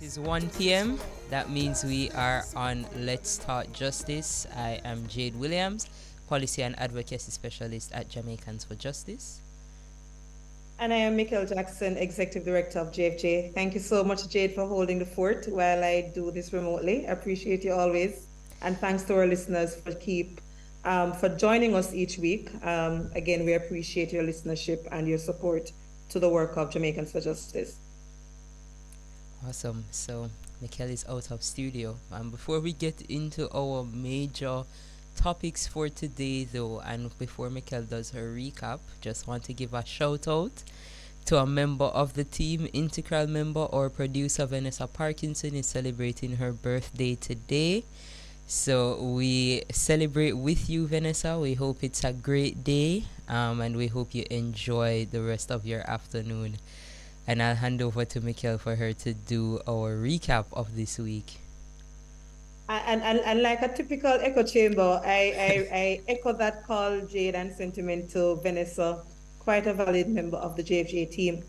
Is 1 p.m. That means we are on Let's Talk Justice. I am Jade Williams, Policy and Advocacy Specialist at Jamaicans for Justice. And I am Michael Jackson, Executive Director of JFJ. Thank you so much, Jade, for holding the fort while I do this remotely. I appreciate you always. And thanks to our listeners for joining us each week. Again, we appreciate your listenership and your support to the work of Jamaicans for Justice. Awesome. So Michael is out of studio. Before we get into our major topics for today, though, and before Michael does her recap, just want to give a shout out to a member of the team, integral member or producer Vanessa Parkinson is celebrating her birthday today. So we celebrate with you, Vanessa. We hope it's a great day, and we hope you enjoy the rest of your afternoon. And I'll hand over to Michael for her to do our recap of this week. And like a typical echo chamber, I echo that call, Jade, and sentiment to Vanessa, quite a valid member of the JFJ team.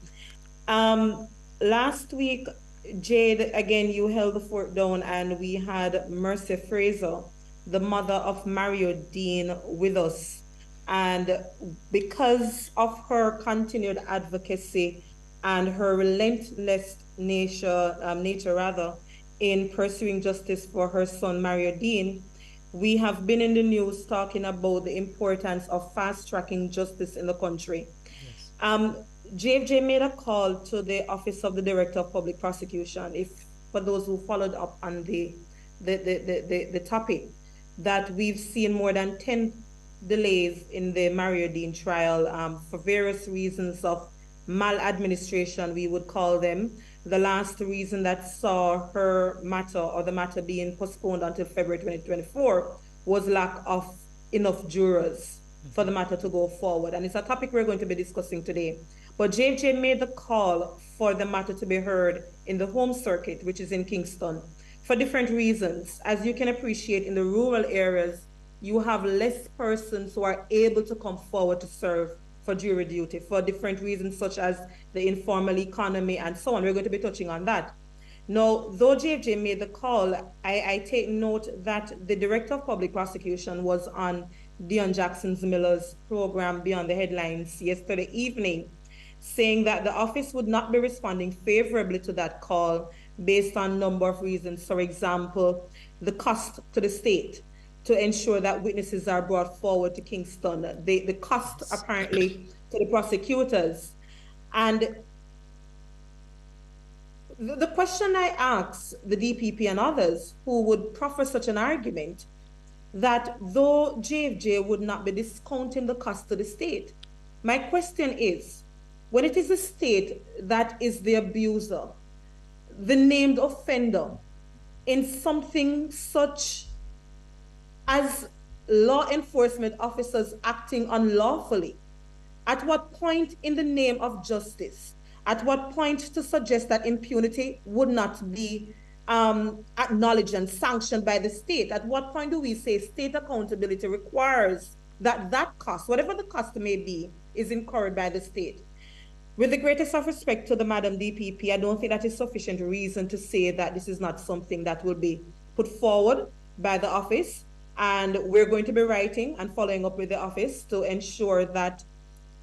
Last week, Jade, again, you held the fort down, and we had Mercy Fraser, the mother of Mario Dean, with us. And because of her continued advocacy and her relentless nature in pursuing justice for her son, Mario Dean, we have been in the news talking about the importance of fast-tracking justice in the country. Yes. JFJ made a call to the Office of the Director of Public Prosecution, for those who followed up on the topic, that we've seen more than 10 delays in the Mario Dean trial for various reasons of maladministration, we would call them. The last reason that saw her matter, or the matter being postponed until February 2024, was lack of enough jurors for the matter to go forward. And it's a topic we're going to be discussing today. But JFJ made the call for the matter to be heard in the home circuit, which is in Kingston, for different reasons. As you can appreciate, in the rural areas, you have less persons who are able to come forward to serve for jury duty for different reasons, such as the informal economy and so on. We're going to be touching on that. Now, though JFJ made the call, I take note that the Director of Public Prosecution was on Dion Jackson Miller's program Beyond the Headlines yesterday evening, saying that the office would not be responding favorably to that call based on a number of reasons. For example, the cost to the state to ensure that witnesses are brought forward to Kingston, the cost apparently to the prosecutors. And the question I ask the DPP and others who would proffer such an argument, that though JFJ would not be discounting the cost to the state, my question is, when it is the state that is the abuser, the named offender in something such as law enforcement officers acting unlawfully, at what point in the name of justice, at what point to suggest that impunity would not be acknowledged and sanctioned by the state? At what point do we say state accountability requires that that cost, whatever the cost may be, is incurred by the state? With the greatest of respect to the Madam DPP, I don't think that is sufficient reason to say that this is not something that will be put forward by the office. And we're going to be writing and following up with the office to ensure that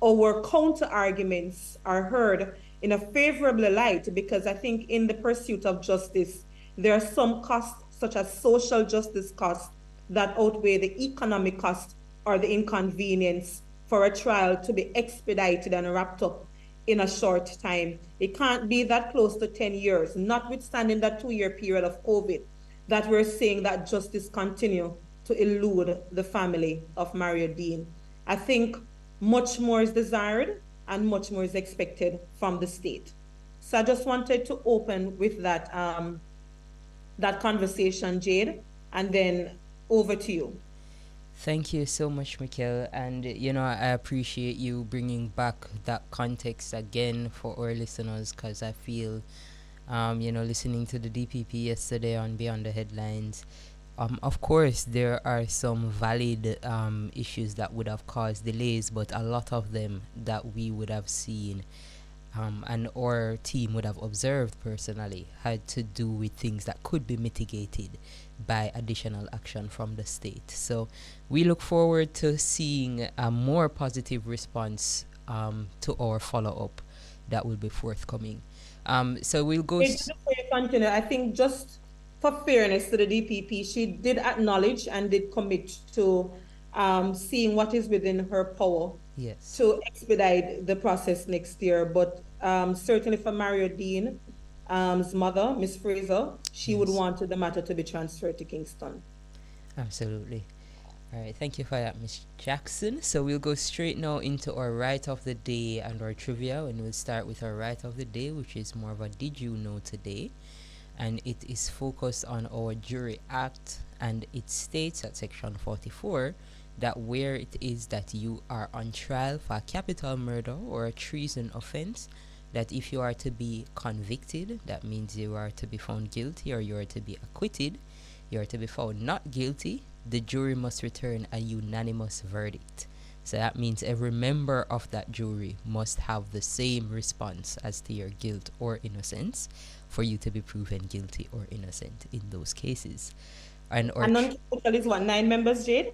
our counter arguments are heard in a favorable light, because I think in the pursuit of justice, there are some costs, such as social justice costs, that outweigh the economic cost or the inconvenience for a trial to be expedited and wrapped up in a short time. It can't be that close to 10 years, notwithstanding that 2-year period of COVID, that we're saying that justice continue to elude the family of Mario Dean. I think much more is desired and much more is expected from the state. So I just wanted to open with that conversation, Jade, and then over to you. Thank you so much, Michael. And, I appreciate you bringing back that context again for our listeners, because I feel, listening to the DPP yesterday on Beyond the Headlines, of course, there are some valid issues that would have caused delays, but a lot of them that we would have seen and our team would have observed personally had to do with things that could be mitigated by additional action from the state. So we look forward to seeing a more positive response to our follow up that will be forthcoming. So we'll go. Just before you continue, I think just for fairness to the DPP, she did acknowledge and did commit to seeing what is within her power Yes. to expedite the process next year. But certainly for Mario Dean's mother, Miss Fraser, she would Yes. want the matter to be transferred to Kingston. Absolutely. All right, thank you for that, Miss Jackson. So we'll go straight now into our right of the day and our trivia, and we'll start with our right of the day, which is more of a did you know today, and it is focused on our Jury Act, and it states at Section 44 that where it is that you are on trial for a capital murder or a treason offense, that if you are to be convicted, that means you are to be found guilty or you are to be acquitted, you are to be found not guilty, the jury must return a unanimous verdict. So that means every member of that jury must have the same response as to your guilt or innocence for you to be proven guilty or innocent in those cases. And And non-capital is what, 9 members, Jade?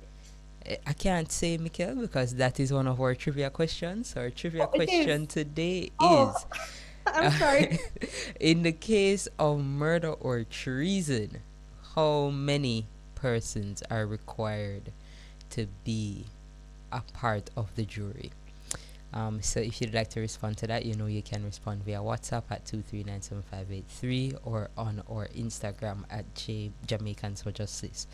I can't say, Mikkel, because that is one of our trivia questions. Our trivia Oh, it is. question today Oh, is I'm sorry. in the case of murder or treason, how many persons are required to be a part of the jury? So if you'd like to respond to that, you know you can respond via WhatsApp at 2397583 or on our Instagram at Jamaicans for Justice.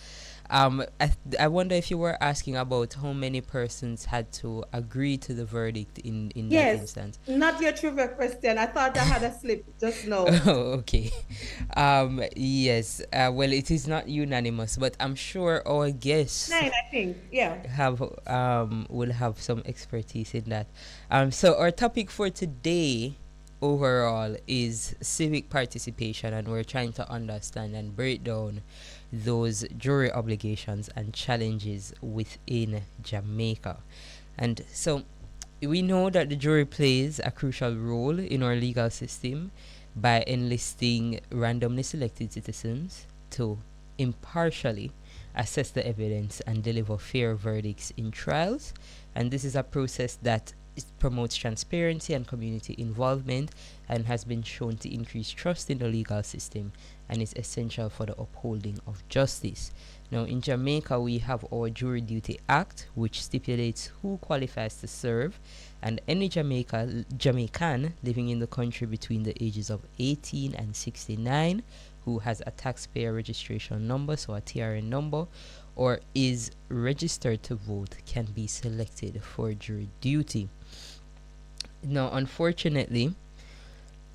I wonder if you were asking about how many persons had to agree to the verdict in that Yes, instance. not your trivia question. I thought I had a slip just now. Oh, okay. Yes. Well, it is not unanimous, but I'm sure our guests 9, I think. Yeah. have will have some expertise in that. So our topic for today overall is civic participation, and we're trying to understand and break down those jury obligations and challenges within Jamaica. And so we know that the jury plays a crucial role in our legal system by enlisting randomly selected citizens to impartially assess the evidence and deliver fair verdicts in trials. And this is a process that promotes transparency and community involvement and has been shown to increase trust in the legal system and is essential for the upholding of justice. Now, in Jamaica, we have our Jury Duty Act, which stipulates who qualifies to serve, and any Jamaican living in the country between the ages of 18 and 69 who has a taxpayer registration number, so a TRN number, or is registered to vote can be selected for jury duty. Now, unfortunately,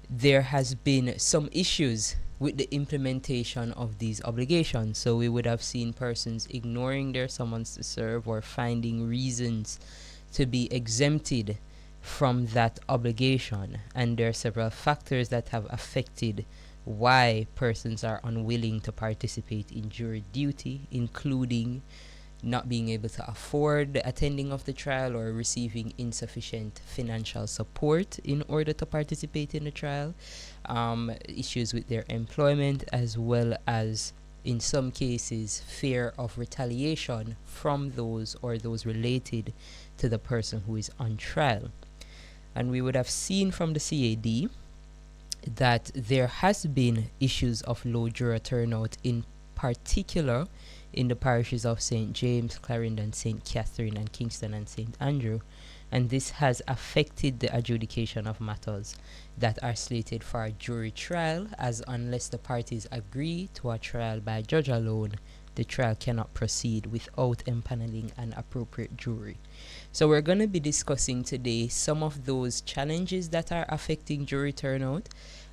there has been some issues with the implementation of these obligations. So we would have seen persons ignoring their summons to serve or finding reasons to be exempted from that obligation. And there are several factors that have affected why persons are unwilling to participate in jury duty, including not being able to afford the attending of the trial or receiving insufficient financial support in order to participate in the trial, issues with their employment, as well as in some cases fear of retaliation from those or those related to the person who is on trial. And we would have seen from the CAD that there has been issues of low juror turnout, in particular in the parishes of St. James, Clarendon, St. Catherine, and Kingston and St. Andrew, and this has affected the adjudication of matters that are slated for a jury trial, as unless the parties agree to a trial by judge alone, the trial cannot proceed without empaneling an appropriate jury. So we're going to be discussing today some of those challenges that are affecting jury turnout,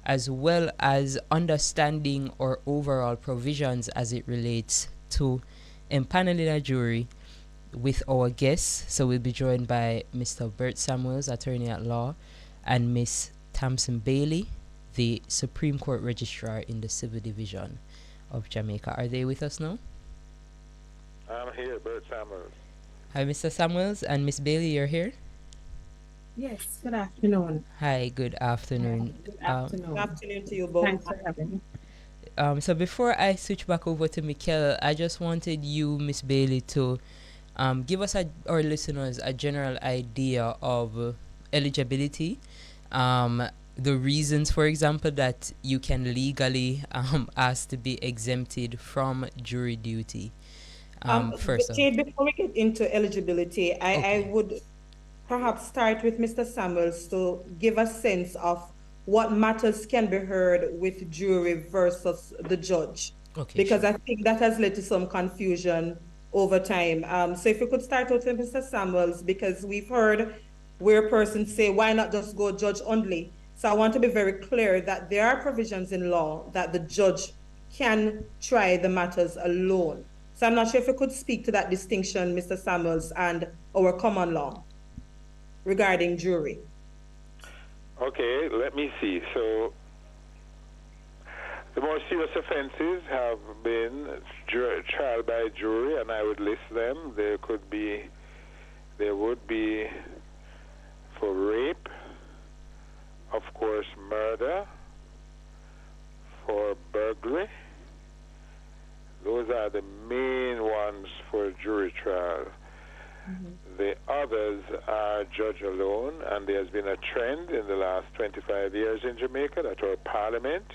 as well as understanding our overall provisions as it relates to empaneling a jury with our guests. So we'll be joined by Mr. Bert Samuels, attorney at law, and Miss Tamsin Bailey, the Supreme Court Registrar in the Civil Division of Jamaica. Are they with us now? I'm here, Bert Samuels. Hi, Mr. Samuels and Miss Bailey, you're here? Yes, good afternoon. Hi, good afternoon. Good Um, Good afternoon. afternoon to you both. Thanks for having me. so before I switch back over to Mikel, I just wanted you, Miss Bailey, to give us our listeners a general idea of eligibility, um, the reasons, for example, that you can legally ask to be exempted from jury duty. First off, Jade, before we get into eligibility, I okay, would perhaps start with Mr. Samuels to give a sense of what matters can be heard with jury versus the judge, okay, because sure. I think that has led to some confusion over time. So if we could start out with Mr. Samuels, because we've heard where persons say, why not just go judge only? So I want to be very clear that there are provisions in law that the judge can try the matters alone. So I'm not sure if you could speak to that distinction, Mr. Samuels, and our common law regarding jury. Okay, let me see. So the more serious offenses have been trial by jury, and I would list them. There would be for rape, of course, murder, for burglary. Those are the main ones for jury trial. The others are judge alone, and there's been a trend in the last 25 years in Jamaica that our parliament,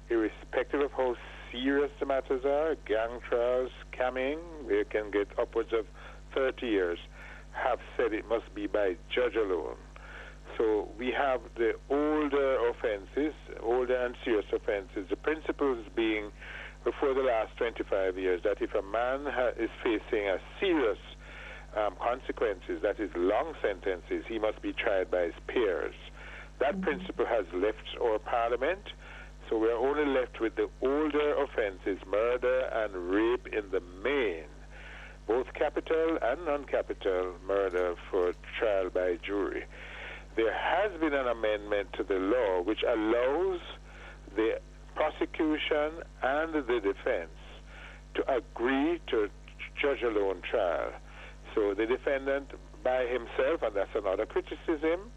irrespective of how serious the matters are, gang trials, scamming, they can get upwards of 30 years, have said it must be by judge alone. So we have the older offenses, older and serious offenses, the principles being before the last 25 years that if a man is facing a serious consequences, that is long sentences, he must be tried by his peers. That principle has left our parliament, so we're only left with the older offenses, murder and rape in the main, both capital and non-capital murder for trial by jury. There has been an amendment to the law which allows the prosecution and the defense to agree to judge alone trial. So the defendant by himself, and that's another criticism,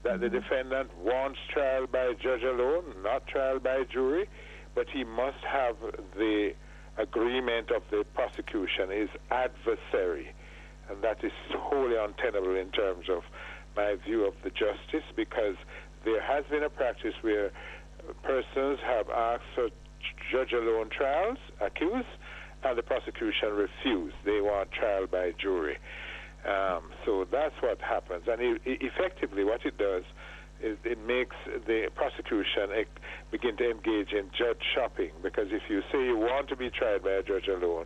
that the defendant wants trial by judge alone, not trial by jury, but he must have the agreement of the prosecution, his adversary. And that is wholly untenable in terms of my view of the justice, because there has been a practice where persons have asked for judge alone trials, accused, and the prosecution refused. They want trial by jury. So that's what happens. And effectively what it does is it makes the prosecution begin to engage in judge shopping, because if you say you want to be tried by a judge alone,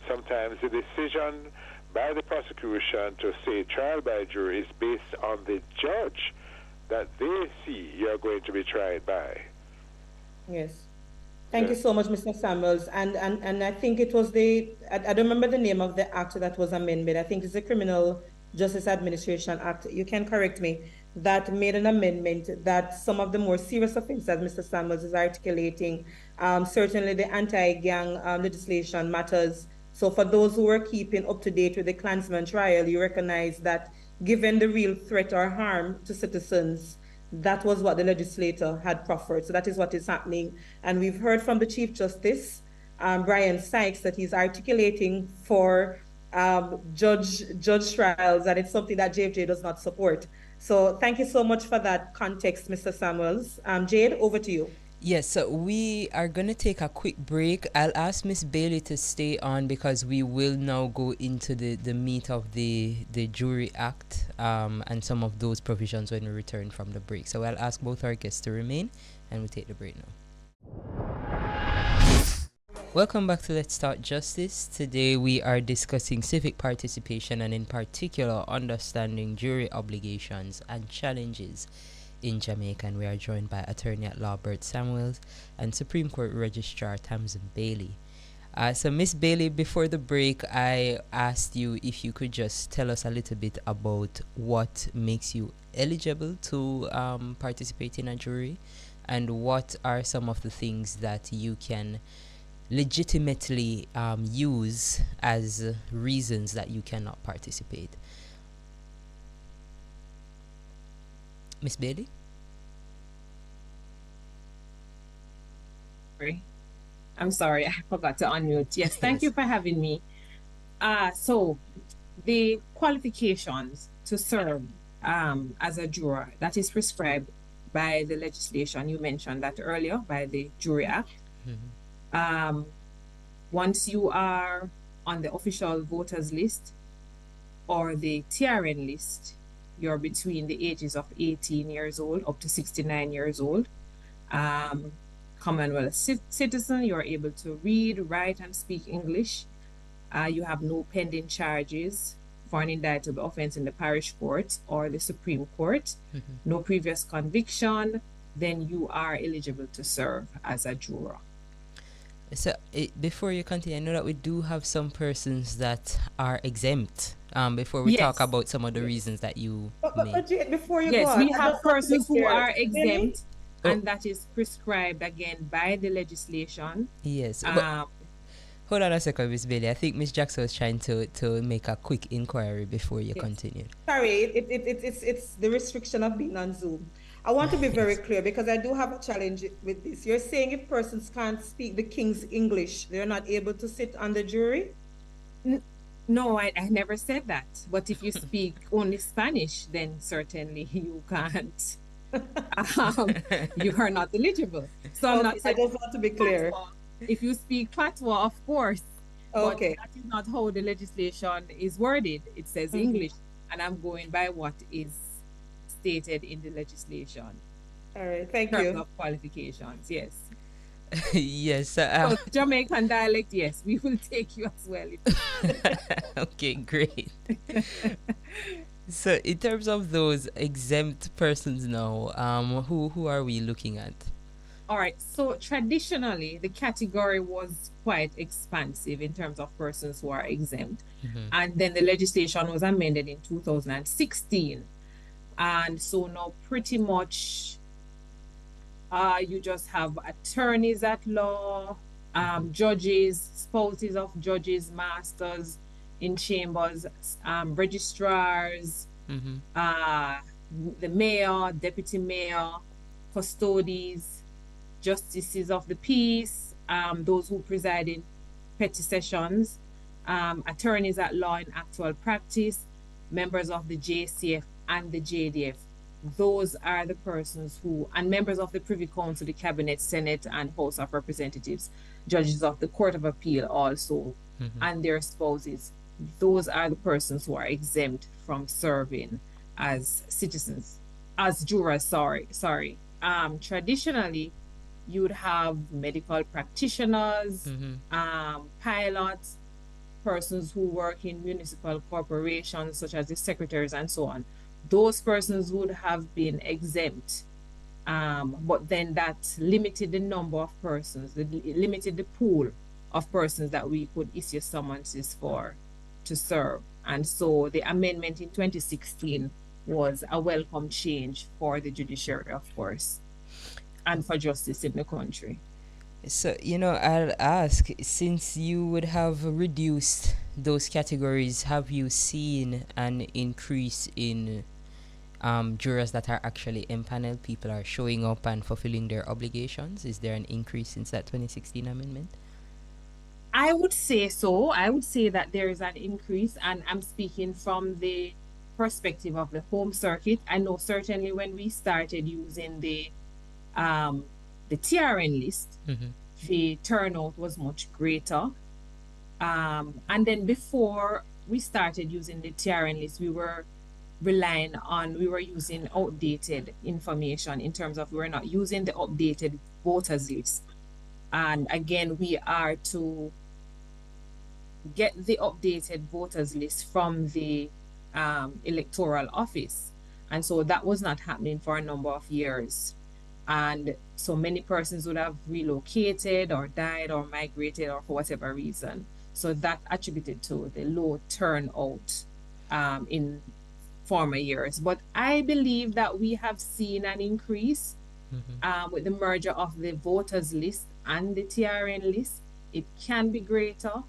sometimes the decision by the prosecution to say trial by jury is based on the judge that they see you're going to be tried by. Yes. Thank you Yes. so much, Mr. Samuels. And I think it was I don't remember the name of the act that was amended. I think it's the Criminal Justice Administration Act. You can correct me. That made an amendment that some of the more serious offenses, as Mr. Samuels is articulating, certainly the anti-gang legislation matters. So for those who are keeping up to date with the Klansman trial, you recognize that given the real threat or harm to citizens, that was what the legislator had proffered. So that is what is happening. And we've heard from the Chief Justice, Brian Sykes, that he's articulating for judge trials, and it's something that JFJ does not support. So thank you so much for that context, Mr. Samuels. Jade, over to you. Yes, so we are going to take a quick break. I'll ask Miss Bailey to stay on because we will now go into the meat of the Jury Act and some of those provisions when we return from the break. So I'll ask both our guests to remain and we'll take the break now. Welcome back to Let's Start Justice. Today we are discussing civic participation and, in particular, understanding jury obligations and challenges in Jamaica. And we are joined by attorney at law Bert Samuels and Supreme Court Registrar Tamsin Bailey. So, Miss Bailey, before the break, I asked you if you could just tell us a little bit about what makes you eligible to participate in a jury, and what are some of the things that you can legitimately use as reasons that you cannot participate. Miss Bailey? I'm sorry, I forgot to unmute. Yes, thank you Yes. for having me. So the qualifications to serve as a juror that is prescribed by the legislation you mentioned that earlier by the Jury Act. Um, once you are on the official voters list or the TRN list, you're between the ages of 18 years old up to 69 years old. Commonwealth citizen, you're able to read, write, and speak English. You have no pending charges for an indictable offense in the parish court or the Supreme Court, no previous conviction, then you are eligible to serve as a juror. So before you continue, I know that we do have some persons that are exempt. Before we talk Yes. about some of the reasons that you But Jade, before you go Yes, on, we I have just want to be persons who clear. are Really? exempt, and that is prescribed again by the legislation. Yes. But hold on a second, Miss Bailey. I think Miss Jackson was trying to make a quick inquiry before you continue. Sorry, it's the restriction of being on Zoom. I want to be very clear because I do have a challenge with this. You're saying if persons can't speak the King's English, they're not able to sit on the jury? No, I never said that. But if you speak only Spanish, then certainly you can't. You are not eligible. So I'm not saying I just want to be clear. If you speak patois, of course. Okay. But that is not how the legislation is worded. It says English, and I'm going by what is stated in the legislation. All right, thank in terms you. of qualifications, yes. Yes. So Jamaican dialect, yes, we will take you as well. Okay, great. So in terms of those exempt persons now, who are we looking at? All right. So traditionally, the category was quite expansive in terms of persons who are exempt. And then the legislation was amended in 2016. And so now pretty much you just have attorneys at law, judges, spouses of judges, masters in chambers, registrars, the mayor, deputy mayor, custodies, justices of the peace, those who preside in petty sessions, attorneys at law in actual practice, members of the JCF and the JDF. Those are the persons who, and members of the Privy Council, the Cabinet, Senate, and House of Representatives, judges of the Court of Appeal also, and their spouses. Those are the persons who are exempt from serving as citizens, as jurors, sorry. Traditionally, you would have medical practitioners, pilots, persons who work in municipal corporations, such as the secretaries and so on. Those persons would have been exempt. But then that limited the number of persons, limited the pool of persons that we could issue summonses for to serve. And so the amendment in 2016 was a welcome change for the judiciary, of course, and for justice in the country. So, I'll ask, since you would have reduced those categories, have you seen an increase in jurors that are actually empaneled? People are showing up and fulfilling their obligations? Is there an increase since that 2016 amendment? I would say so. I would say that there is an increase, and I'm speaking from the perspective of the home circuit. I know certainly when we started using the TRN list, the turnout was much greater. And then before we started using the TRN list, we were using outdated information in terms of we were not using the updated voters list. And again, we are to get the updated voters list from the electoral office. And so that was not happening for a number of years. And so many persons would have relocated or died or migrated or for whatever reason. So that attributed to the low turnout in former years. But I believe that we have seen an increase with the merger of the voters list and the TRN list. It can be greater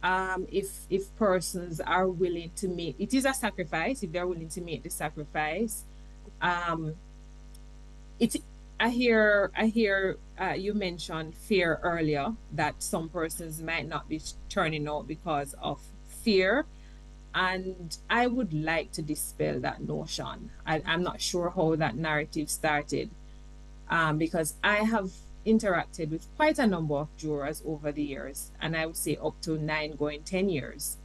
if persons are willing to make, it is a sacrifice, if they're willing to make the sacrifice. it I hear you mentioned fear earlier, that some persons might not be turning out because of fear, and I would like to dispel that notion. I'm not sure how that narrative started, because I have interacted with quite a number of jurors over the years, and I would say up to 9 going 10 years.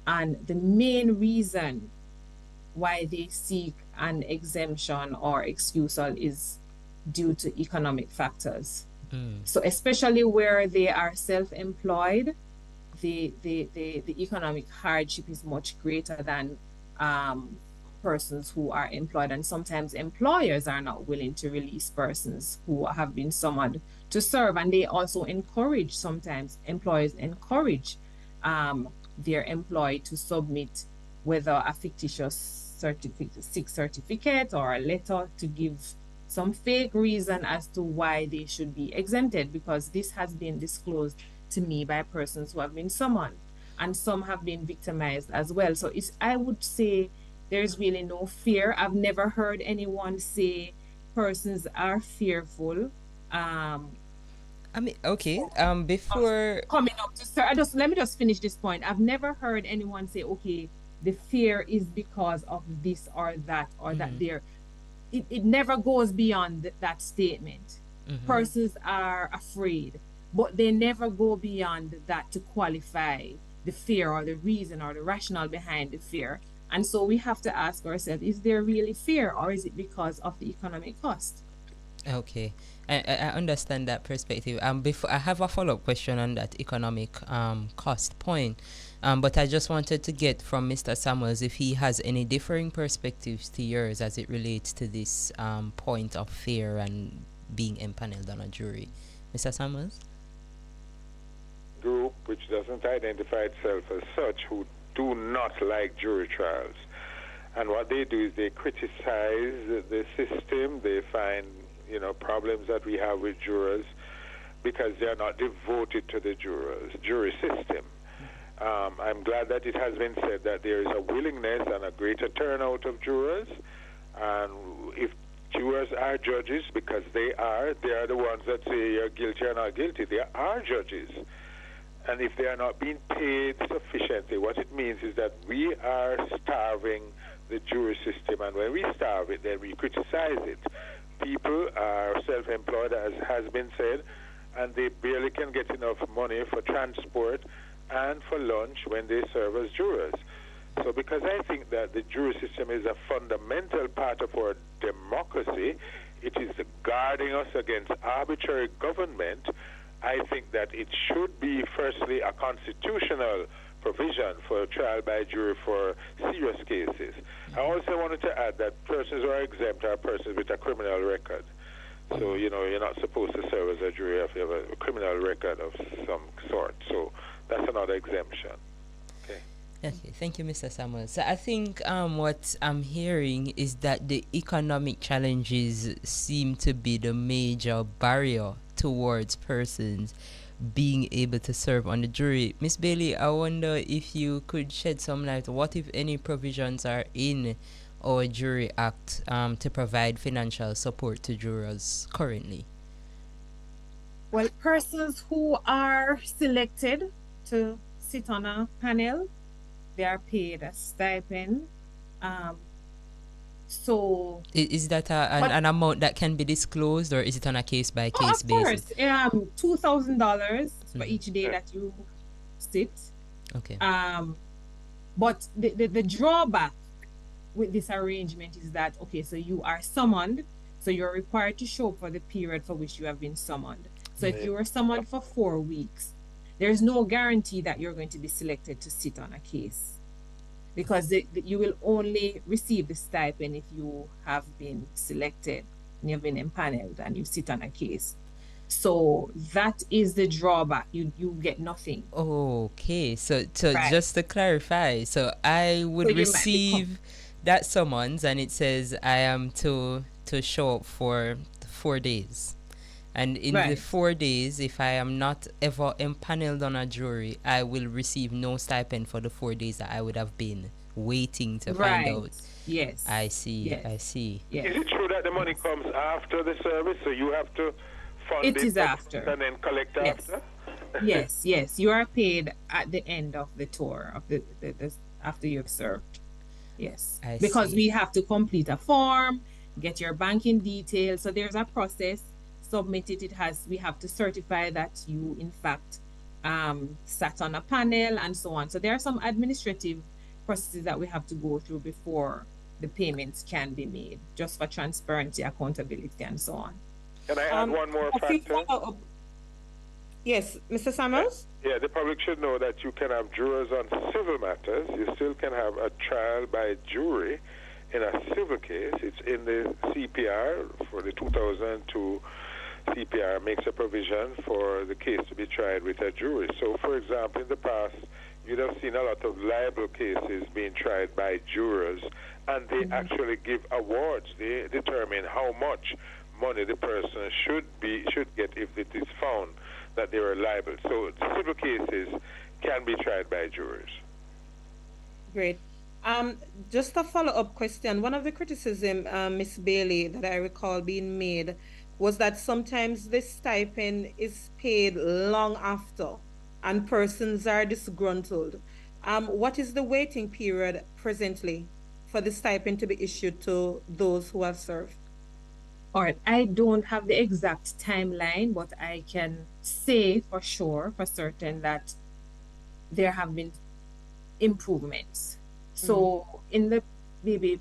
And the main reason why they seek an exemption or excusal is due to economic factors. So especially where they are self-employed, the economic hardship is much greater than persons who are employed, and sometimes employers are not willing to release persons who have been summoned to serve, and they also encourage, sometimes employers encourage their employee to submit whether a fictitious certificate or a letter to give some fake reason as to why they should be exempted, because this has been disclosed to me by persons who have been summoned, and some have been victimized as well. So I would say there's really no fear. I've never heard anyone say persons are fearful. I mean, okay. Before Coming up to sir, let me just finish this point. I've never heard anyone say, okay, the fear is because of this or that, or that there. It never goes beyond that statement. Persons are afraid, but they never go beyond that to qualify the fear or the reason or the rationale behind the fear. And so we have to ask ourselves, is there really fear, or is it because of the economic cost? Okay, I understand that perspective. Before I have a follow-up question on that economic cost point, but I just wanted to get from Mr. Samuels if he has any differing perspectives to yours as it relates to this point of fear and being empaneled on a jury. Mr. Samuels? Group which doesn't identify itself as such, who do not like jury trials. And what they do is they criticize the system. They find, problems that we have with jurors because they are not devoted to the jury system. I'm glad that it has been said that there is a willingness and a greater turnout of jurors. And if jurors are judges, because they are the ones that say you're guilty or not guilty. They are judges. And if they are not being paid sufficiently, what it means is that we are starving the jury system. And when we starve it, then we criticize it. People are self-employed, as has been said, and they barely can get enough money for transport and for lunch when they serve as jurors. So because I think that the jury system is a fundamental part of our democracy, it is guarding us against arbitrary government, I think that it should be, firstly, a constitutional provision for trial by jury for serious cases. I also wanted to add that persons who are exempt are persons with a criminal record. So, you're not supposed to serve as a jury if you have a criminal record of some sort. So that's another exemption. Okay, thank you, Mr. Samuel. So I think what I'm hearing is that the economic challenges seem to be the major barrier towards persons being able to serve on the jury. Miss Bailey, I wonder if you could shed some light. What, if any, provisions are in our Jury Act to provide financial support to jurors currently? Well, persons who are selected to sit on a panel, they are paid a stipend. So is that an amount that can be disclosed, or is it on a case-by-case basis? Of course, $2,000 for each day that you sit. Okay. But the drawback with this arrangement is that, okay, so you are summoned, so you're required to show up for the period for which you have been summoned. So if you were summoned for 4 weeks, there's no guarantee that you're going to be selected to sit on a case, because you will only receive the stipend if you have been selected and you've been empaneled and you sit on a case. So that is the drawback. You get nothing. Okay, so Right. just to clarify, so I would receive that summons, and it says I am to show up for 4 days. And in the 4 days, if I am not ever empaneled on a jury, I will receive no stipend for the 4 days that I would have been waiting to find out. Yes. I see. Yes. I see. Yes. Is it true that that the money comes after the service, so you have to fund It it is upfront after. and then collect Yes. after? Yes. You are paid at the end of the tour of the after you've served. Yes. I Because see. we have to complete a form, get your banking details. So there's a process. Submit it. We have to certify that you in fact sat on a panel and so on. So there are some administrative processes that we have to go through before the payments can be made, just for transparency, accountability, and so on. Can I add one more A few factor? follow-up. Yes, Mr. Samuels? Yeah, the public should know that you can have jurors on civil matters. You still can have a trial by jury in a civil case. It's in the CPR for the 2002 CPR makes a provision for the case to be tried with a jury. So, for example, in the past, you'd have seen a lot of libel cases being tried by jurors, and they actually give awards. They determine how much money the person should get if it is found that they were liable. So civil cases can be tried by jurors. Great. Just a follow-up question. One of the criticism, Miss Bailey, that I recall being made was that sometimes this stipend is paid long after and persons are disgruntled. What is the waiting period presently for the stipend to be issued to those who have served? All right, I don't have the exact timeline, but I can say for sure, for certain, that there have been improvements. So maybe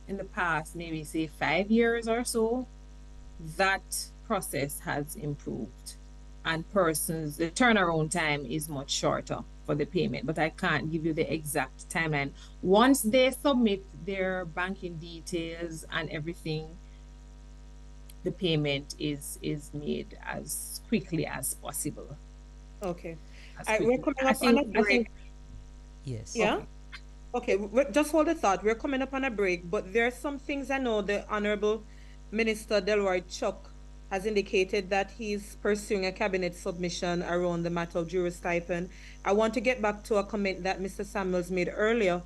in the past, maybe say 5 years or so, that process has improved. And the turnaround time is much shorter for the payment, but I can't give you the exact timeline. Once they submit their banking details and everything, the payment is made as quickly as possible. Okay. We're coming up on a break. Yes. Yeah? Okay, just hold the thought. We're coming up on a break, but there are some things I know the Honorable Minister Delroy Chuck has indicated that he's pursuing a cabinet submission around the matter of juror stipend. I want to get back to a comment that Mr. Samuels made earlier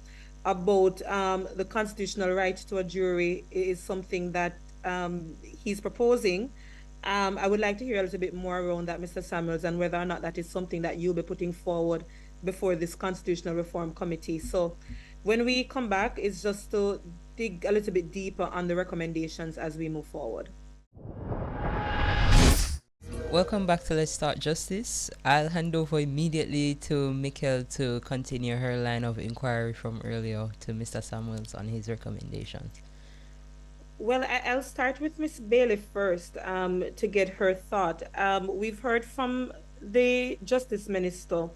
about the constitutional right to a jury is something that he's proposing. I would like to hear a little bit more around that, Mr. Samuels, and whether or not that is something that you'll be putting forward before this Constitutional Reform Committee. So when we come back, it's just to dig a little bit deeper on the recommendations as we move forward. Welcome back to Let's Start Justice. I'll hand over immediately to Mikkel to continue her line of inquiry from earlier to Mr. Samuels on his recommendations. Well, I'll start with Ms. Bailey first to get her thought. We've heard from the Justice Minister,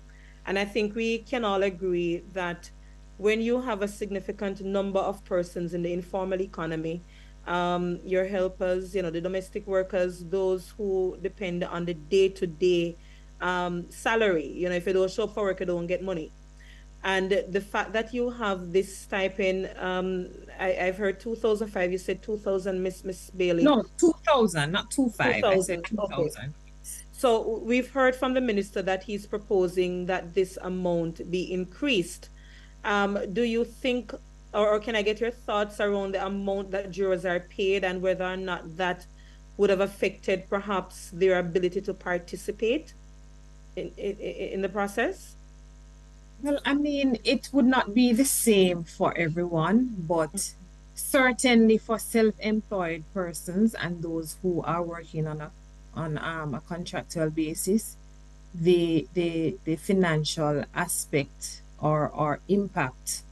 and I think we can all agree that when you have a significant number of persons in the informal economy, your helpers, the domestic workers, those who depend on the day-to-day salary, if you don't show up for work, you don't get money. And the fact that you have this stipend, I've heard 2005, you said 2000, Miss Bailey. No, 2000, not 25. 2000. I said 2000. Okay. So we've heard from the minister that he's proposing that this amount be increased. Do you think, or can I get your thoughts around the amount that jurors are paid and whether or not that would have affected perhaps their ability to participate in the process? Well, I mean, it would not be the same for everyone, but certainly for self-employed persons and those who are working on a contractual basis, the financial aspect or impact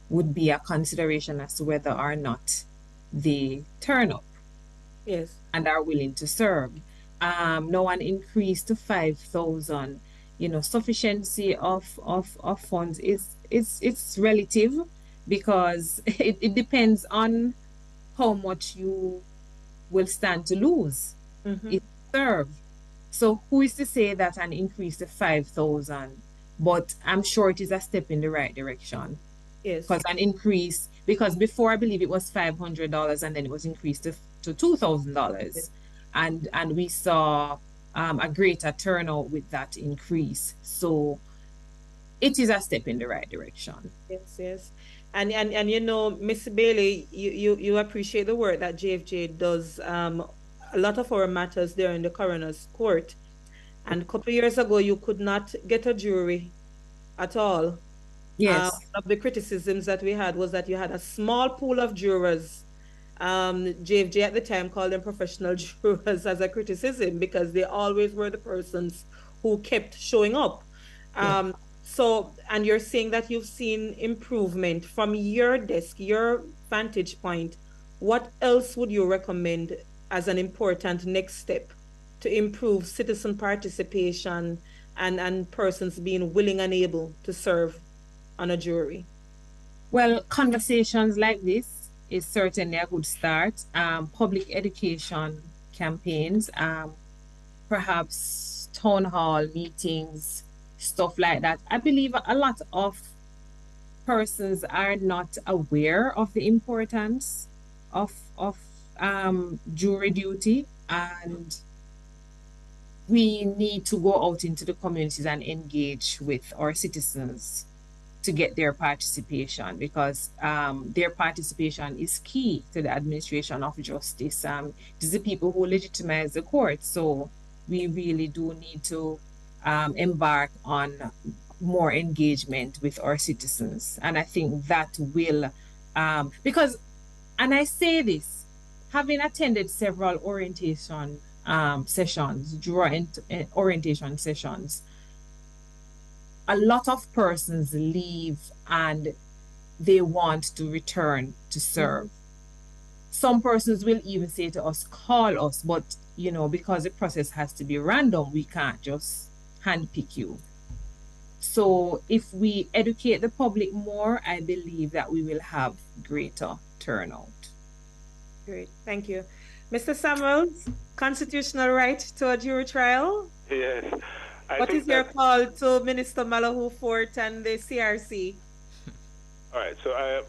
would be a consideration as to whether or not they turn up. Yes. And are willing to serve. No one increased to 5,000. Sufficiency of funds it's relative because it depends on how much you will stand to lose if you serve. So who is to say that an increase to 5,000? But I'm sure it is a step in the right direction. Yes. Because before I believe it was $500 and then it was increased to $2,000. Yes. And we saw a greater turnout with that increase. So it is a step in the right direction. Yes. And you know, Miss Bailey, you appreciate the work that JFJ does. A lot of our matters there in the coroner's court. And a couple of years ago, you could not get a jury at all. Yes. One of the criticisms that we had was that you had a small pool of jurors. JFJ at the time called them professional jurors as a criticism because they always were the persons who kept showing up. So, and you're saying that you've seen improvement from your desk, your vantage point. What else would you recommend as an important next step to improve citizen participation and persons being willing and able to serve on a jury? Well, conversations like this is certainly a good start. Public education campaigns, perhaps town hall meetings, stuff like that. I believe a lot of persons are not aware of the importance of jury duty, and we need to go out into the communities and engage with our citizens to get their participation, because their participation is key to the administration of justice. It is the people who legitimize the court, so we really do need to embark on more engagement with our citizens. And I think that will, because, and I say this, having attended several orientation sessions, orientation sessions, a lot of persons leave and they want to return to serve. Some persons will even say to us, call us, but you know, because the process has to be random, we can't just handpick you. So if we educate the public more, I believe that we will have greater turnout. Great, thank you. Mr. Samuels, constitutional right to a jury trial? Yes. What is your call to Minister Malahoo Fort and the CRC? All right, so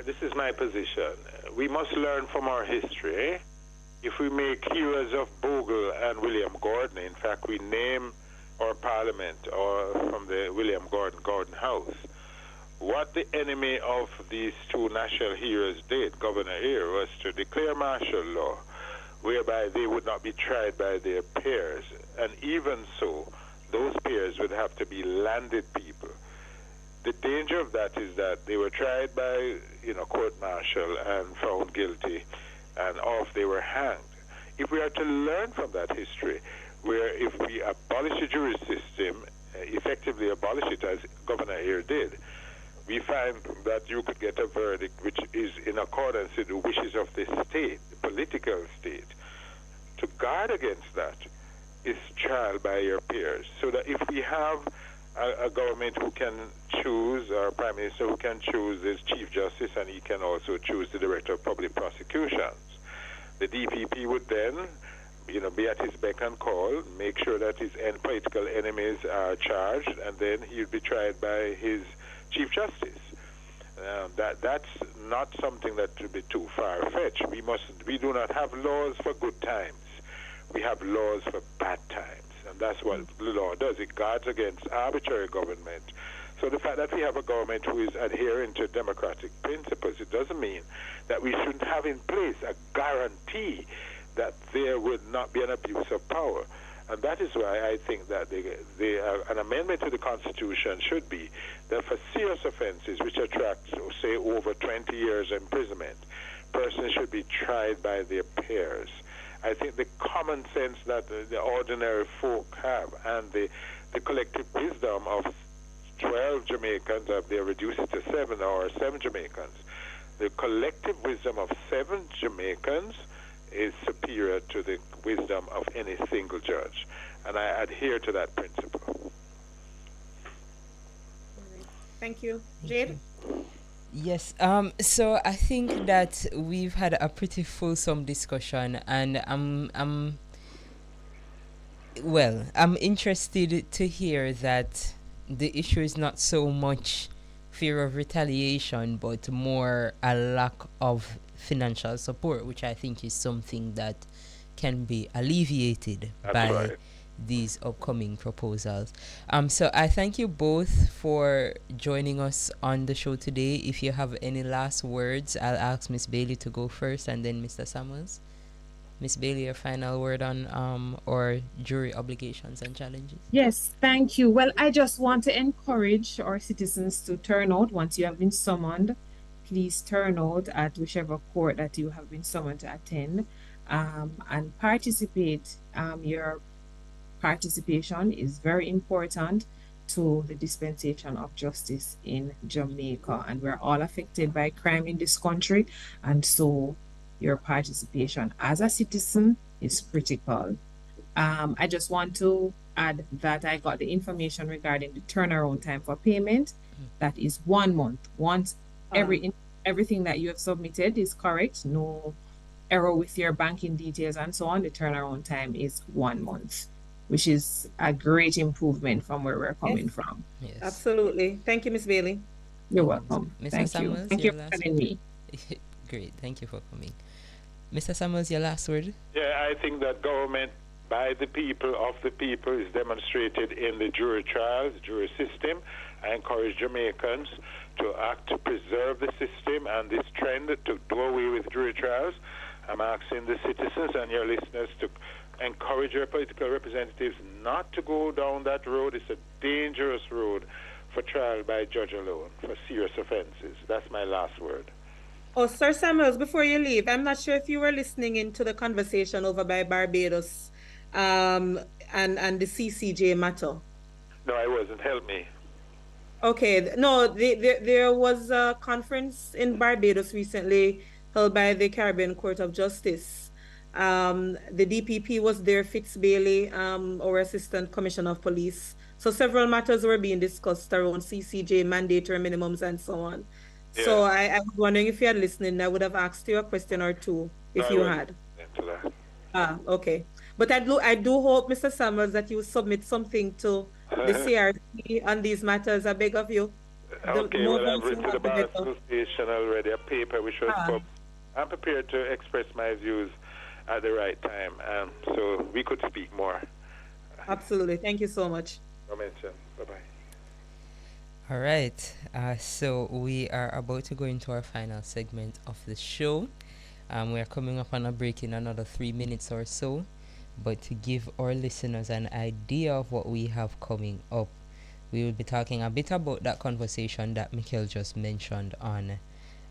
this is my position. We must learn from our history. If we make heroes of Bogle and William Gordon, in fact, we name our parliament or from the William Gordon House, what the enemy of these two national heroes did, Governor Eyre, was to declare martial law, whereby they would not be tried by their peers. And even so, those peers would have to be landed people. The danger of that is that they were tried by, court-martial and found guilty, and off they were hanged. If we are to learn from that history, where if we abolish the jury system, effectively abolish it as Governor Eyre did, we find that you could get a verdict which is in accordance with the wishes of the state, the political state. To guard against that is trial by your peers, so that if we have a government who can choose, or a prime minister who can choose his chief justice, and he can also choose the director of public prosecutions, the DPP would then be at his beck and call, make sure that his political enemies are charged, and then he would be tried by his chief justice. That's not something that would be too far-fetched. We do not have laws for good times. We have laws for bad times, and that's what the law does. It guards against arbitrary government. So the fact that we have a government who is adhering to democratic principles, it doesn't mean that we shouldn't have in place a guarantee that there would not be an abuse of power. And that is why I think that an amendment to the Constitution should be that for serious offenses which attract, say, over 20 years imprisonment, persons should be tried by their peers. I think the common sense that the ordinary folk have and the collective wisdom of 12 Jamaicans, if they reduce it to 7 or 7 Jamaicans, the collective wisdom of 7 Jamaicans is superior to the wisdom of any single judge. And I adhere to that principle. Thank you. Jade? Yes, so I think that we've had a pretty fulsome discussion, and I'm interested to hear that the issue is not so much fear of retaliation, but more a lack of financial support, which I think is something that can be alleviated That's by right. these upcoming proposals. So I thank you both for joining us on the show today. If you have any last words, I'll ask Miss Bailey to go first and then Mr. Samuels. Miss Bailey, your final word on or jury obligations and challenges. Yes, thank you. Well, I just want to encourage our citizens to turn out once you have been summoned. Please turn out at whichever court that you have been summoned to attend, and participate. Your participation is very important to the dispensation of justice in Jamaica, and we're all affected by crime in this country, and so your participation as a citizen is critical. I just want to add that I got the information regarding the turnaround time for payment. That is 1 month. Once everything that you have submitted is correct, no error with your banking details and so on, the turnaround time is 1 month, which is a great improvement from where we're coming from. Yes. Absolutely. Thank you, Miss Bailey. You're welcome. Mr. Thank Samuels, you. Thank your you for last having me. Great, thank you for coming. Mr. Samuels, your last word? Yeah, I think that government by the people, of the people, is demonstrated in the jury trials, jury system. I encourage Jamaicans to act to preserve the system and this trend to do away with jury trials. I'm asking the citizens and your listeners to encourage your political representatives not to go down that road. It's a dangerous road for trial by judge alone for serious offenses. That's my last word. Oh, Sir Samuels, before you leave, I'm not sure if you were listening into the conversation over by Barbados and the CCJ matter. No, I wasn't. Help me. Okay, no, there was a conference in Barbados recently held by the Caribbean Court of Justice. The DPP was there, Fitz Bailey, our Assistant Commissioner of Police. So several matters were being discussed around CCJ, mandatory minimums, and so on. Yeah. So I was wondering if you had listened, I would have asked you a question or two if you had. Okay. But I do hope, Mr. Samuels, that you submit something to the CRC on these matters. I beg of you. Okay, well, I've written to the Bar Association already a paper which was I'm prepared to express my views at the right time, so we could speak more. Absolutely. Thank you so much. No mention. Bye-bye. All right, so we are about to go into our final segment of the show. We are coming up on a break in another 3 minutes or so, but to give our listeners an idea of what we have coming up, we will be talking a bit about that conversation that Mikel just mentioned on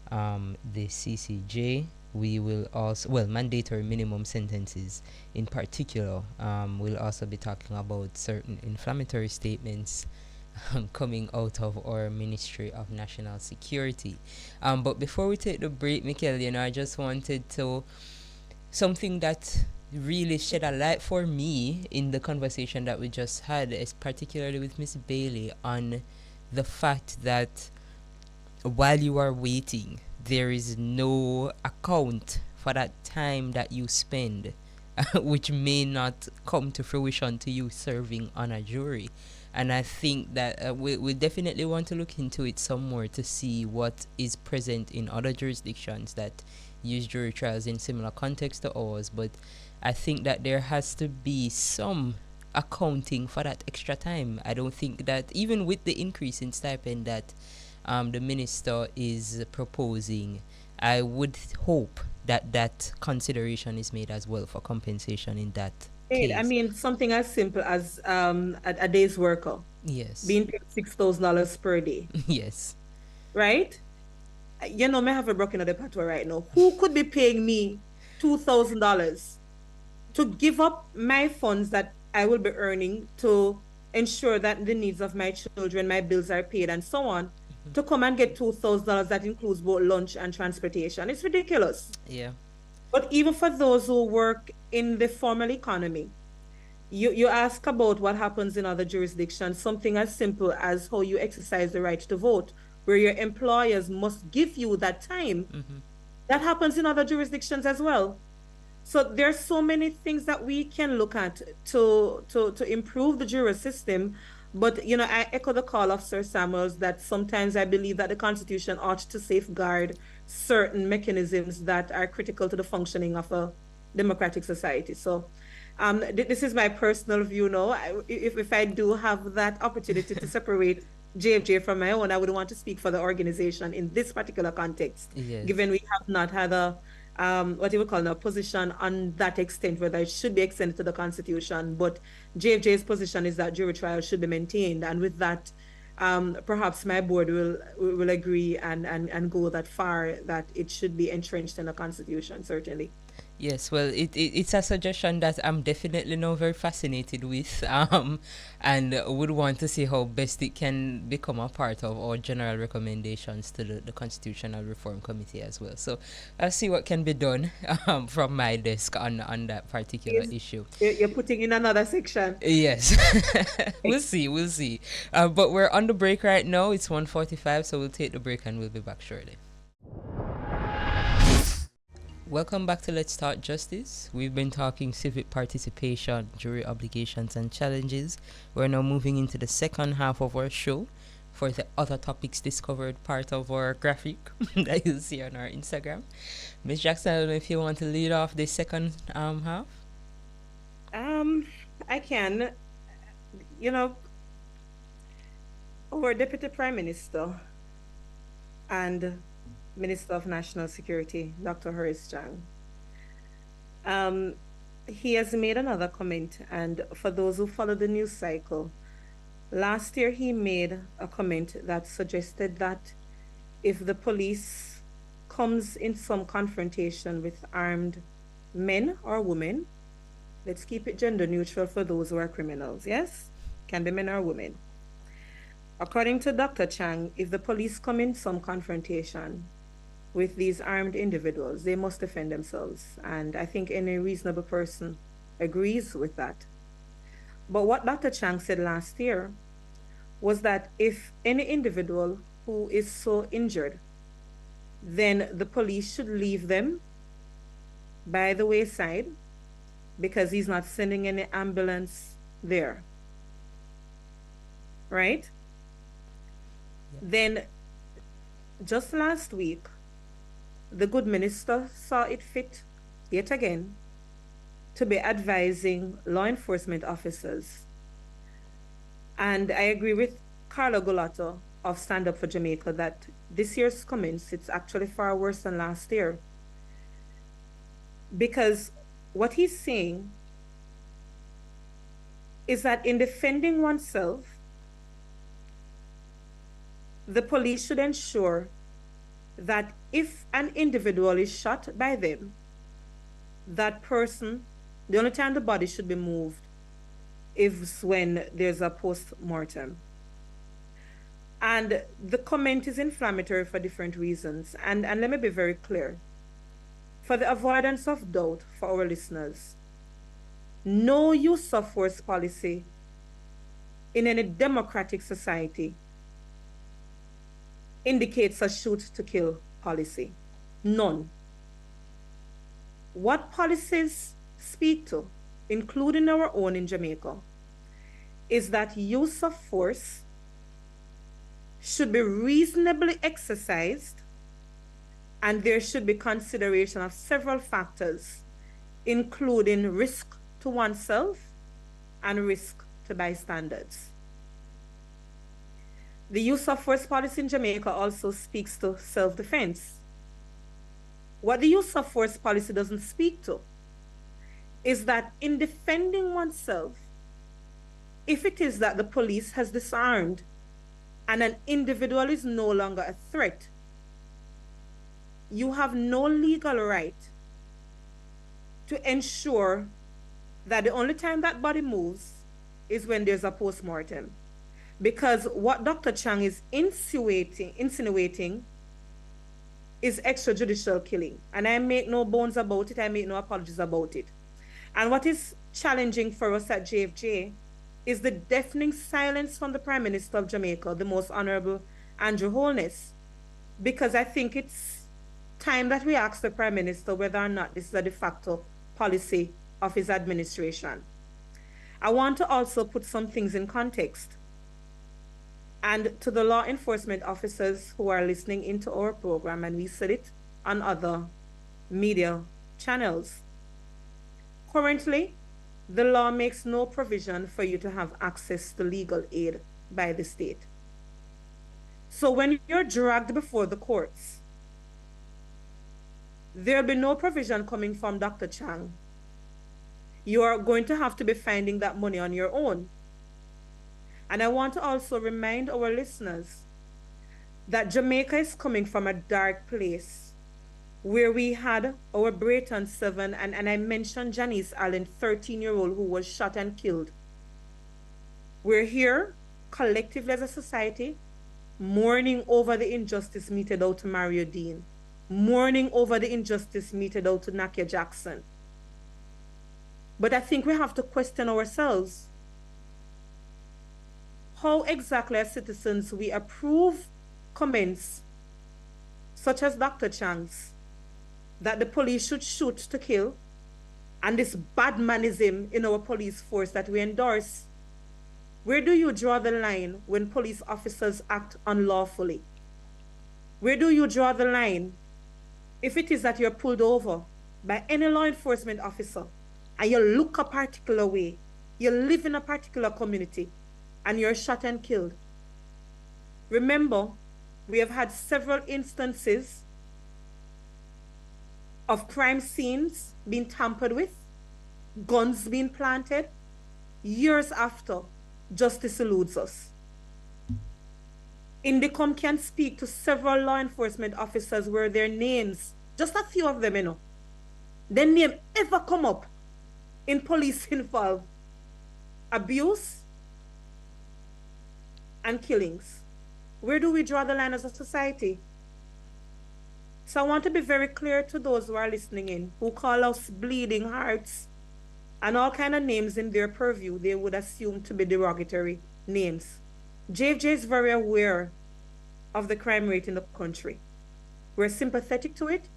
the CCJ. We will also, mandatory minimum sentences in particular. We'll also be talking about certain inflammatory statements coming out of our Ministry of National Security. But before we take the break, Mikel, I just wanted to, something that really shed a light for me in the conversation that we just had, is particularly with Miss Bailey, on the fact that while you are waiting, there is no account for that time that you spend, which may not come to fruition to you serving on a jury. And I think that we definitely want to look into it some more to see what is present in other jurisdictions that use jury trials in similar context to ours. But I think that there has to be some accounting for that extra time. I don't think that even with the increase in stipend that the minister is proposing, I would hope that that consideration is made as well for compensation in that case. I mean, something as simple as a day's worker. Yes. Being paid $6,000 per day. Yes. Right? Me have a broken at the patwa right now. Who could be paying me $2,000 to give up my funds that I will be earning to ensure that the needs of my children, my bills are paid, and so on, to come and get $2,000 that includes both lunch and transportation? It's ridiculous. Yeah. But even for those who work in the formal economy, you ask about what happens in other jurisdictions, something as simple as how you exercise the right to vote, where your employers must give you that time. Mm-hmm. That happens in other jurisdictions as well. So there's so many things that we can look at to improve the jury system. But, I echo the call of Sir Samuels that sometimes I believe that the Constitution ought to safeguard certain mechanisms that are critical to the functioning of a democratic society. So This is my personal view now. If I do have that opportunity to separate JFJ from my own, I would want to speak for the organization in this particular context, Yes. given we have not had a what you would call a position on that extent, whether it should be extended to the Constitution. But JFJ's position is that jury trial should be maintained, and with that, perhaps my board will agree and go that far that it should be entrenched in the Constitution, certainly. Yes, well, it's a suggestion that I'm definitely now very fascinated with, and would want to see how best it can become a part of our general recommendations to the Constitutional Reform Committee as well. So I'll see what can be done from my desk on that particular Yes. issue. You're putting in another section. Yes, we'll see. But we're on the break right now. It's 1:45, so we'll take the break and we'll be back shortly. Welcome back to Let's Talk Justice. We've been talking civic participation, jury obligations, and challenges. We're now moving into the second half of our show for the other topics discovered part of our graphic that you'll see on our Instagram. Ms. Jackson, I don't know if you want to lead off the second half. I can. You know, our Deputy Prime Minister and Minister of National Security, Dr. Horace Chang, he has made another comment, and for those who follow the news cycle, last year he made a comment that suggested that if the police comes in some confrontation with armed men or women, let's keep it gender neutral for those who are criminals, yes? Can be men or women. According to Dr. Chang, if the police come in some confrontation with these armed individuals, they must defend themselves. And I think any reasonable person agrees with that. But what Dr. Chang said last year was that if any individual who is so injured, then the police should leave them by the wayside because he's not sending any ambulance there. Right? Yeah. Then, just last week, the good minister saw it fit, yet again, to be advising law enforcement officers. And I agree with Carlo Gulato of Stand Up for Jamaica that this year's comments, it's actually far worse than last year. Because what he's saying is that in defending oneself, the police should ensure that if an individual is shot by them, that person, the only time the body should be moved is when there's a post-mortem. And the comment is inflammatory for different reasons. And let me be very clear. For the avoidance of doubt for our listeners, no use of force policy in any democratic society indicates a shoot to kill policy. None. What policies speak to, including our own in Jamaica, is that use of force should be reasonably exercised, and there should be consideration of several factors, including risk to oneself and risk to bystanders. The use of force policy in Jamaica also speaks to self-defense. What the use of force policy doesn't speak to is that in defending oneself, if it is that the police has disarmed and an individual is no longer a threat, you have no legal right to ensure that the only time that body moves is when there's a post-mortem. Because what Dr. Chang is insinuating is extrajudicial killing. And I make no bones about it. I make no apologies about it. And what is challenging for us at JFJ is the deafening silence from the Prime Minister of Jamaica, the Most Honorable Andrew Holness. Because I think it's time that we ask the Prime Minister whether or not this is a de facto policy of his administration. I want to also put some things in context. And to the law enforcement officers who are listening into our program, and we said it on other media channels. Currently, the law makes no provision for you to have access to legal aid by the state. So when you're dragged before the courts, there'll be no provision coming from Dr. Chang. You are going to have to be finding that money on your own. And I want to also remind our listeners that Jamaica is coming from a dark place where we had our Brayton 7, and I mentioned Janice Allen, 13-year-old, who was shot and killed. We're here collectively as a society, mourning over the injustice meted out to Mario Dean, mourning over the injustice meted out to Nakia Jackson. But I think we have to question ourselves. How exactly as citizens we approve comments such as Dr. Chang's, that the police should shoot to kill, and this badmanism in our police force that we endorse? Where do you draw the line when police officers act unlawfully? Where do you draw the line if it is that you're pulled over by any law enforcement officer and you look a particular way, you live in a particular community, and you're shot and killed? Remember, we have had several instances of crime scenes being tampered with, guns being planted, years after justice eludes us. Indicom can speak to several law enforcement officers where their names, just a few of them, their name ever come up in police involved abuse and killings. Where do we draw the line as a society? So I want to be very clear to those who are listening in, who call us bleeding hearts and all kind of names in their purview they would assume to be derogatory names. JFJ is very aware of the crime rate in the country. We're sympathetic to it,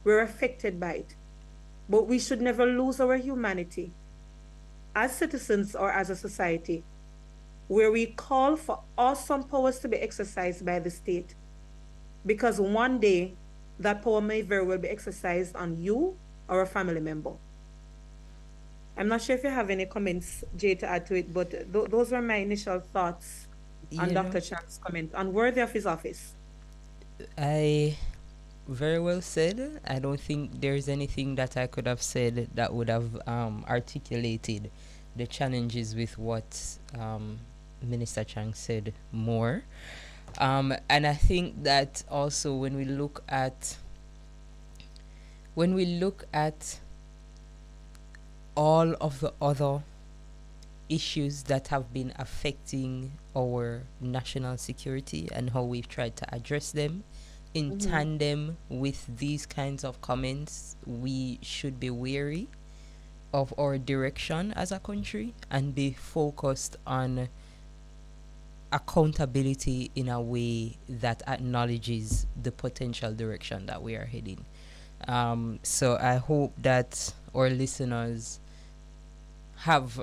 we're affected by it, but we should never lose our humanity as citizens or as a society, where we call for awesome powers to be exercised by the state, because one day that power may very well be exercised on you or a family member. I'm not sure if you have any comments, Jay, to add to it, but those were my initial thoughts on Dr. Chang's comment, unworthy of his office. I very well said. I don't think there's anything that I could have said that would have articulated the challenges with what Minister Chang said more. And I think that also when we look at all of the other issues that have been affecting our national security and how we've tried to address them in tandem with these kinds of comments, we should be wary of our direction as a country and be focused on accountability in a way that acknowledges the potential direction that we are heading. So I hope that our listeners have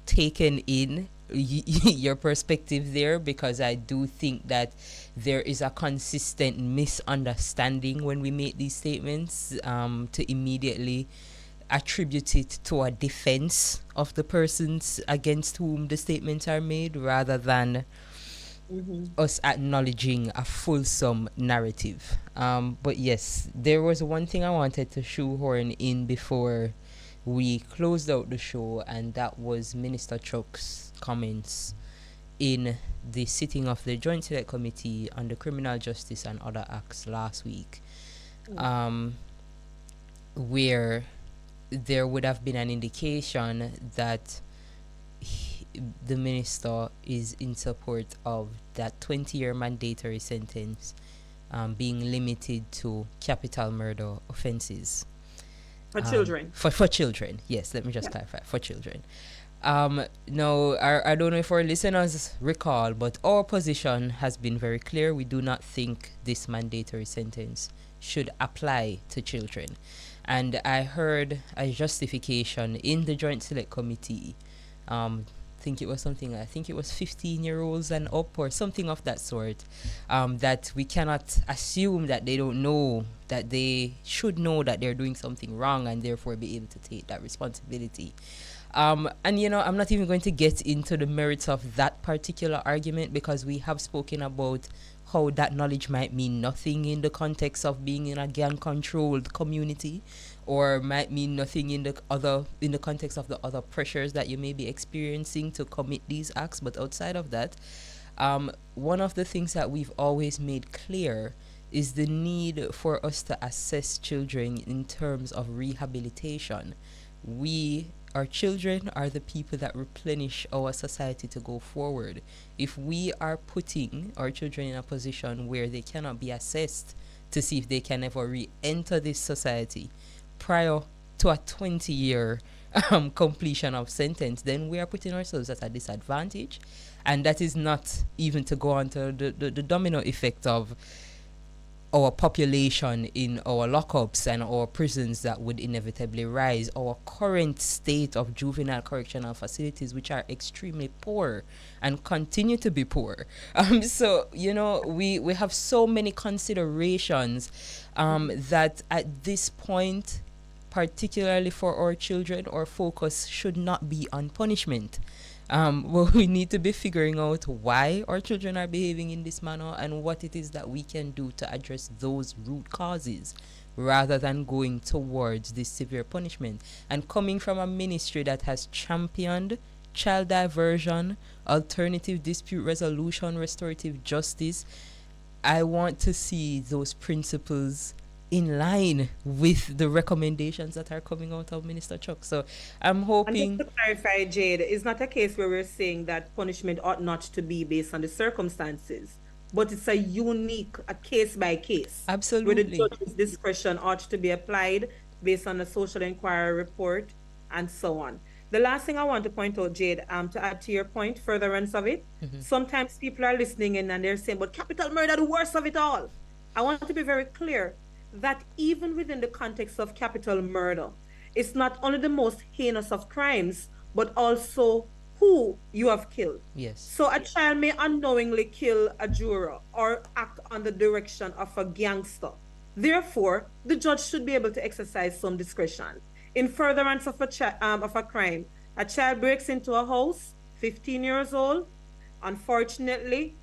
taken in your perspective there, because I do think that there is a consistent misunderstanding when we make these statements, to immediately attribute it to a defense of the persons against whom the statements are made, rather than us acknowledging a fulsome narrative. But yes, there was one thing I wanted to shoehorn in before we closed out the show, and that was Minister Chuck's comments in the sitting of the Joint Select Committee on the Criminal Justice and Other Acts last week, where there would have been an indication that the minister is in support of that 20-year mandatory sentence being limited to capital murder offenses. For children. For children, yes, let me just clarify, for children. No, I don't know if our listeners recall, but our position has been very clear. We do not think this mandatory sentence should apply to children. And I heard a justification in the Joint Select Committee think it was something, I think it was 15-year-olds and up or something of that sort, that we cannot assume that they don't know, that they should know that they're doing something wrong and therefore be able to take that responsibility. And I'm not even going to get into the merits of that particular argument, because we have spoken about how that knowledge might mean nothing in the context of being in a gang controlled community, or might mean nothing in the context of the other pressures that you may be experiencing to commit these acts. But outside of that, one of the things that we've always made clear is the need for us to assess children in terms of rehabilitation. Our children are the people that replenish our society to go forward. If we are putting our children in a position where they cannot be assessed to see if they can ever re-enter this society prior to a 20-year completion of sentence, then we are putting ourselves at a disadvantage. And that is not even to go on to the domino effect of our population in our lockups and our prisons that would inevitably rise, our current state of juvenile correctional facilities, which are extremely poor and continue to be poor. So, we have so many considerations that at this point, particularly for our children, our focus should not be on punishment. Well, we need to be figuring out why our children are behaving in this manner and what it is that we can do to address those root causes, rather than going towards this severe punishment. And coming from a ministry that has championed child diversion, alternative dispute resolution, restorative justice, I want to see those principles in line with the recommendations that are coming out of Minister Chuck. So I'm And hoping. just to clarify, Jade, it's not a case where we're saying that punishment ought not to be based on the circumstances, but it's a case by case, where the Absolutely. judge's discretion ought to be applied based on the social inquiry report and so on. The last thing I want to point out, Jade, to add to your point, furtherance of it, sometimes people are listening in and they're saying, but capital murder, the worst of it all. I want to be very clear that even within the context of capital murder, it's not only the most heinous of crimes, but also who you have killed. Yes. So a child may unknowingly kill a juror or act on the direction of a gangster. Therefore, the judge should be able to exercise some discretion. In furtherance of a crime, a child breaks into a house, 15 years old. Unfortunately,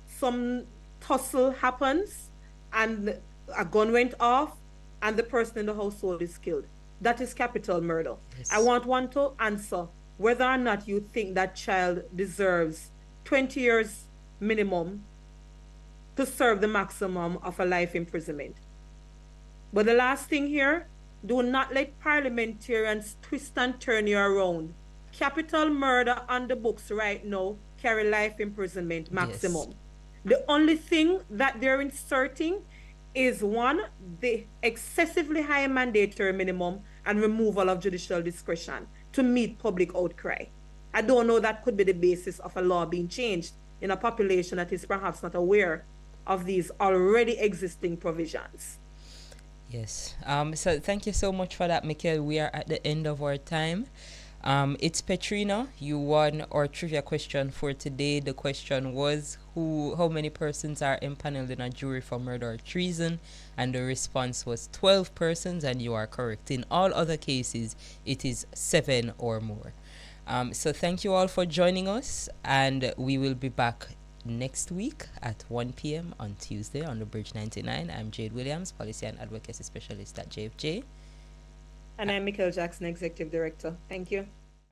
some tussle happens and a gun went off and the person in the household is killed. That is capital murder. Yes. I want one to answer whether or not you think that child deserves 20 years minimum to serve the maximum of a life imprisonment. But the last thing here, do not let parliamentarians twist and turn you around. Capital murder on the books right now carry life imprisonment maximum. Yes. The only thing that they're inserting is one, the excessively high mandatory minimum and removal of judicial discretion to meet public outcry. I don't know that could be the basis of a law being changed in a population that is perhaps not aware of these already existing provisions. Yes. So thank you so much for that, Mikhail. We are at the end of our time. It's Petrina. You won our trivia question for today. The question was, how many persons are empaneled in a jury for murder or treason? And the response was 12 persons, and you are correct. In all other cases, it is 7 or more. So thank you all for joining us, and we will be back next week at 1 p.m. on Tuesday on the Bridge 99. I'm Jade Williams, Policy and Advocacy Specialist at JFJ. And I'm Mikhail Jackson, Executive Director. Thank you.